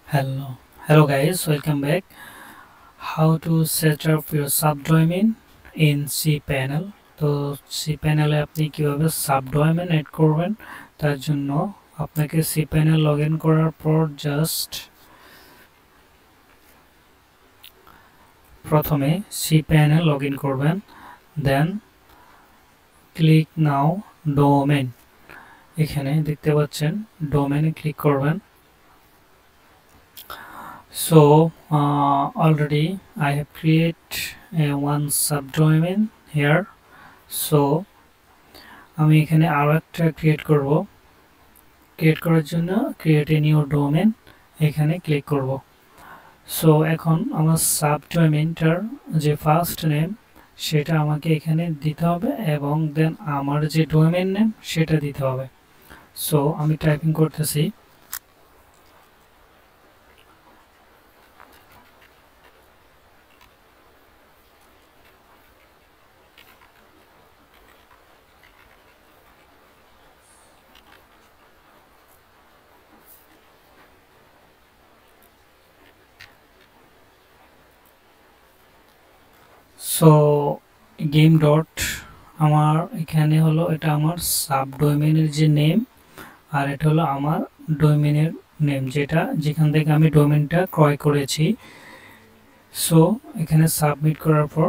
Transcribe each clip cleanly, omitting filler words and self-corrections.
Hello guys, welcome back. How to set up your subdomain in cPanel। তো cPanel এ আপনি কিভাবে subdomain add করবেন তার জন্য আপনাকে cPanel লগইন করার পর জাস্ট প্রথমে cPanel লগইন করবেন, দেন ক্লিক নাও ডোমেন। এখানে দেখতে পাচ্ছেন ডোমেনে ক্লিক করবেন। So already I have create one subdomain here, so আমি এখানে আরো একটা ক্রিয়েট করব। ক্রিয়েট করার জন্য ক্রিয়েট এ নিউ ডোমেন এখানে ক্লিক করব। সো এখন আমার সাবডোমেইনটার যে ফার্স্ট নেম সেটা আমাকে এখানে দিতে হবে এবং দেন আমার যে ডোমেইন নেম সেটা দিতে হবে। সো আমি টাইপিং করতেছি। সো গেম ডট আমার এখানে হলো এটা আমার সাবডোমেইনের যে নেম, আর এটা হলো আমার ডোমেইনের নেম যেখান থেকে আমি ডোমেইনটা ক্রয় করেছি। সো এখানে সাবমিট করার পর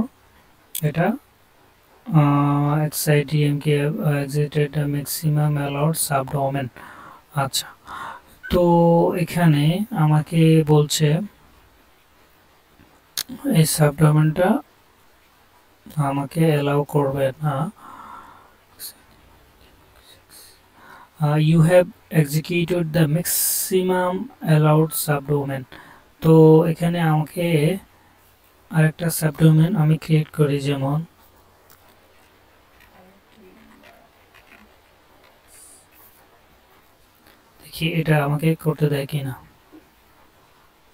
এটা এক্সাইটিএমকে এক্সিটেড ম্যাক্সিমাম অ্যালাউড সাবডোমেন। আচ্ছা, তো এখানে আমাকে বলছে এই সাবডোমেনটা আমাকে অ্যালাউ করবে না। You have executed the maximum allowed subdomain. তো এখানে আমাকে আরেকটা সাবডোমেন আমি ক্রিয়েট করি, যেমন দেখি এটা আমাকে করতে দেয় কিনা।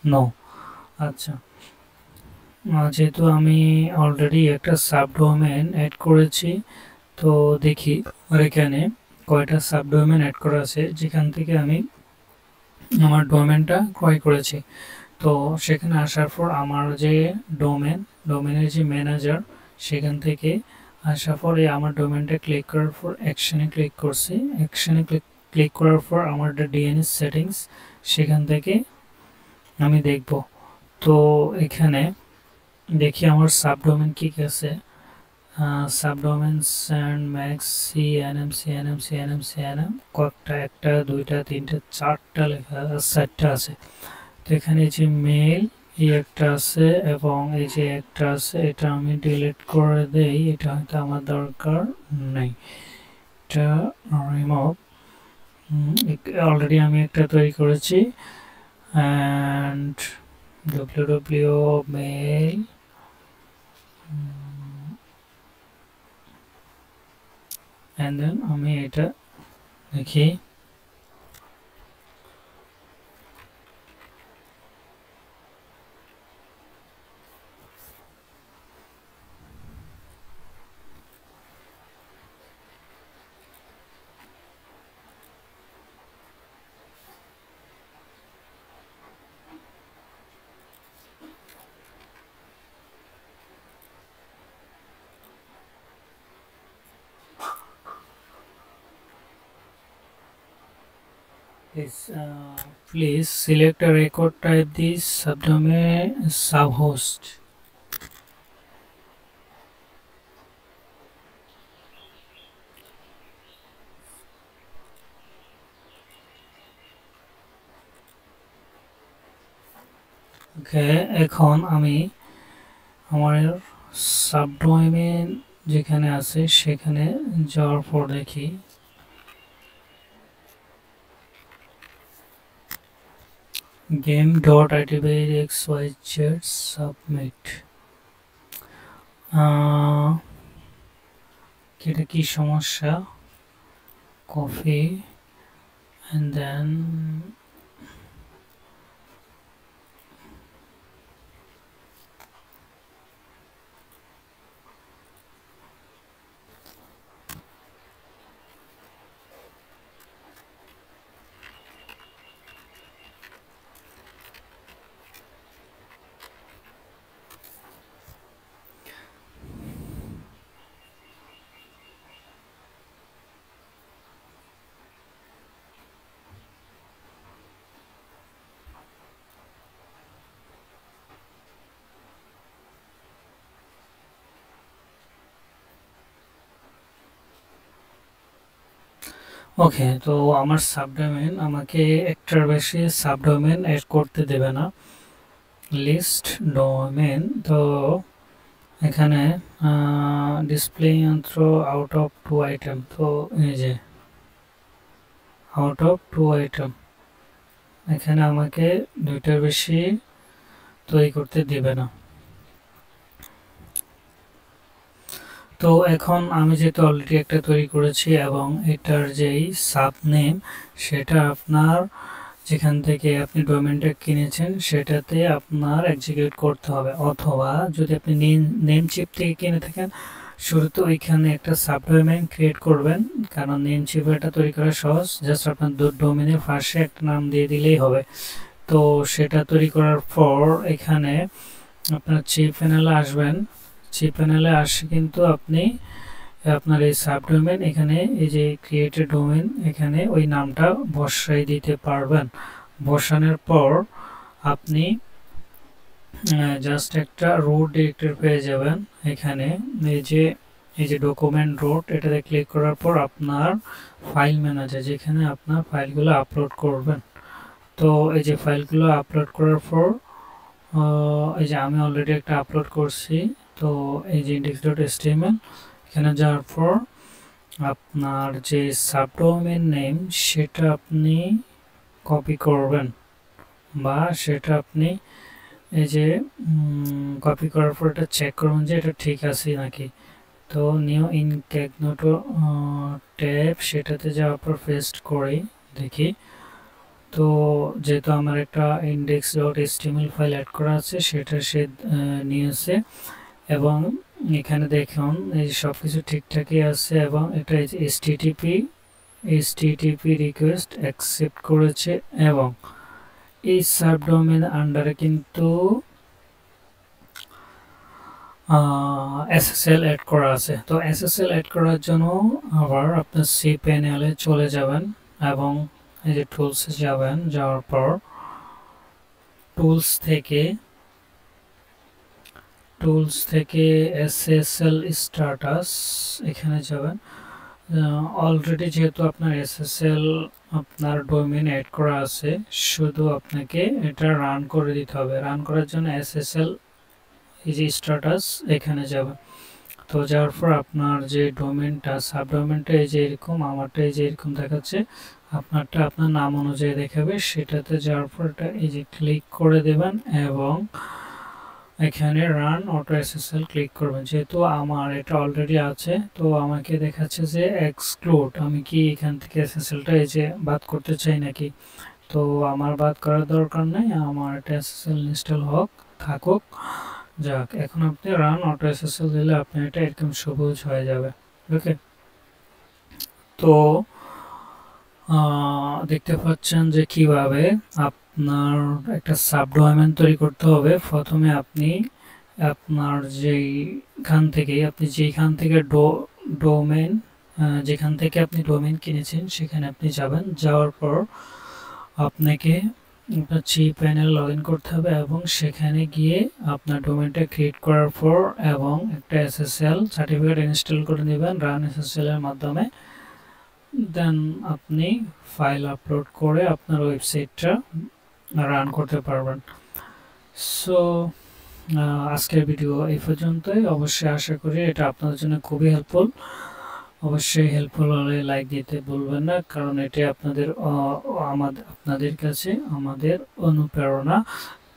নো। আচ্ছা, যেহেতু আমি অলরেডি একটা সাবডোমেন অ্যাড করেছি, তো দেখি আর এখানে কয়টা সাবডোমেন অ্যাড করা আছে যেখান থেকে আমি আমার ডোমেনটা ক্রয় করেছি। তো সেখানে আসার পর আমার যে ডোমেনের যে ম্যানেজার, সেখান থেকে আসার পরে আমার ডোমেনটা ক্লিক করার পর অ্যাকশনে ক্লিক করছি। অ্যাকশনে ক্লিক করার পর আমার ডিএনএস সেটিংস সেখান থেকে আমি দেখব। তো এখানে দেখি আমার সাবডোমেন কি কি আছে। সাবডোমেন্স অ্যান্ড ম্যাক্স সিএনএম কয়েকটা, একটা দুইটা তিনটা চারটা লেখা, চারটা আছে। তো এখানে এই যে মেল এই একটা আছে এবং এই যে একটা আছে, এটা আমি ডিলিট করে দেই, এটা হয়তো আমার দরকার নেই, এটা রিমুভ। অলরেডি আমি একটা তৈরি করেছি, and www mail and then আমি এটা দেখি। Please select a record type this subdomain subhost. ওকে, এখন আমি আমার সাবডোমেইন যেখানে আছে সেখানে যাওয়ার পর দেখি game.itb.xyz submit। এটা কি সমস্যা? কফি and then ওকে, তো আমার সাবডোমেন আমাকে একটার বেশি সাবডোমেন এড করতে দেবে না। লিস্ট ডোমেন, তো এখানে ডিসপ্লে যন্ত্র আউট অফ 2 আইটেম, তো এই যে আউট অফ 2 আইটেম, এখানে আমাকে দুইটার বেশি তৈরি করতে দিবে না। তো এখন আমি যেহেতু অলরেডি একটা তৈরি করেছি এবং এটার যেই সাব নেম সেটা আপনার যেখান থেকে আপনি ডোমেনটা কিনেছেন সেটাতে আপনার এক্সিকিউট করতে হবে, অথবা যদি আপনি নেম চিপ থেকে কিনে থাকেন শুরুতে ওইখানে একটা সাবডোমেন ক্রিয়েট করবেন, কারণ নেম চিপ এটা তৈরি করা সহজ, জাস্ট আপনার ডোমেনের পাশে একটা নাম দিয়ে দিলেই হবে। তো সেটা তৈরি করার পর এখানে আপনার চিপ প্যানেলে আসবেন, চিপ প্যানেলে আসে কিন্তু আপনি আপনার এই সাবডোমেন এখানে এই যে ক্রিয়েটেড ডোমেন এখানে ওই নামটা বসাই দিতে পারবেন। বসানোর পর আপনি জাস্ট একটা রুট ডিরেক্টরি পেয়ে যাবেন। এখানে এই যে ডকুমেন্ট রুট, এটাতে ক্লিক করার পর আপনার ফাইল ম্যানেজার যেখানে আপনার ফাইলগুলো আপলোড করবেন। তো এই যে ফাইলগুলো আপলোড করার পর এই যে আমি অলরেডি একটা আপলোড করছি, তো এই যে index.html এখানে যাওয়ার পর আপনার যে সাবডোমেন নেম সেটা আপনি কপি করবেন, বা সেটা আপনি এই যে কপি করার পর এটা চেক করবেন যে এটা ঠিক আছে নাকি। তো নিউ ইনকগনিটো ট্যাব সেটাতে যাওয়ার পর পেস্ট করি দেখি। তো যেহেতু আমার একটা index.html ফাইল অ্যাড করা আছে সেটা সে নিয়েছে, এবং এখানে দেখুন এই সব কিছু ঠিকঠাকই আছে, এবং এটা http রিকোয়েস্ট অ্যাকসেপ্ট করেছে, এবং এই সাবডোমেন আন্ডারে কিন্তু SSL অ্যাড করা আছে। তো SSL অ্যাড করার জন্য আবার আপনার সি প্যানেলে চলে যাবেন এবং এই যে টুলসে যাবেন, যাওয়ার পর টুলস থেকে SSL স্ট্যাটাস এখানে যাবেন। অলরেডি যেহেতু আপনার SSL আপনার ডোমেইন অ্যাড করা আছে, শুধু আপনাকে এটা রান করে দিতে হবে। রান করার জন্য SSL এই যে স্ট্যাটাস এখানে যাবেন। তো যাওয়ার পর আপনার যে ডোমেনটা সাবডোমেনটা এই যে এরকম, আমারটা এই যে এরকম দেখাচ্ছে, আপনারটা আপনার নাম অনুযায়ী দেখাবে। সেটাতে যাওয়ার পর এটা এই যে ক্লিক করে দেবেন এবং এখানে রান অটো SSL ক্লিক করবেন। যেহেতু আমার এটা অলরেডি আছে, তো আমাকে দেখাচ্ছে যে এক্সক্লুড, আমি কি এখান থেকে SSLটা এই যে বাদ করতে চাই নাকি। তো আমার বাদ করার দরকার নেই, আমার এটা SSL ইনস্টল থাকুক। যাক, এখন আপনি রান অটো SSL দিলে আপনি এটা এরকম সবুজ হয়ে যাবে। ওকে, তো দেখতে পাচ্ছেন যে কিভাবে আপনার একটা সাবডোমেন তৈরি করতে হবে। প্রথমে আপনি আপনার যেখান থেকে ডোমেন যেখান থেকে আপনি ডোমেন কিনেছেন সেখানে আপনি যাবেন। যাওয়ার পর আপনাকে আপনার প্যানেল লগ ইন করতে হবে এবং সেখানে গিয়ে আপনার ডোমেনটা ক্রিয়েট করার পর এবং একটা SSL সার্টিফিকেট ইনস্টল করে নেবেন রান SSL এর মাধ্যমে। দেন আপনি ফাইল আপলোড করে আপনার ওয়েবসাইটটা রান করতে পারবেন। সো আজকের ভিডিও এই পর্যন্তই। অবশ্যই আশা করি এটা আপনাদের জন্য খুবই হেল্পফুল। অবশ্যই হেল্পফুল হলে লাইক দিতে ভুলবেন না, কারণ এটি আপনাদের কাছে আমাদের অনুপ্রেরণা।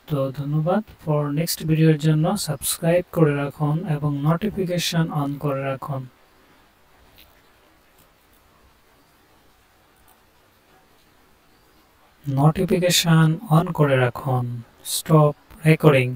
তো ধন্যবাদ। ফর নেক্সট ভিডিওর জন্য সাবস্ক্রাইব করে রাখুন এবং নোটিফিকেশন অন করে রাখুন। Stop recording.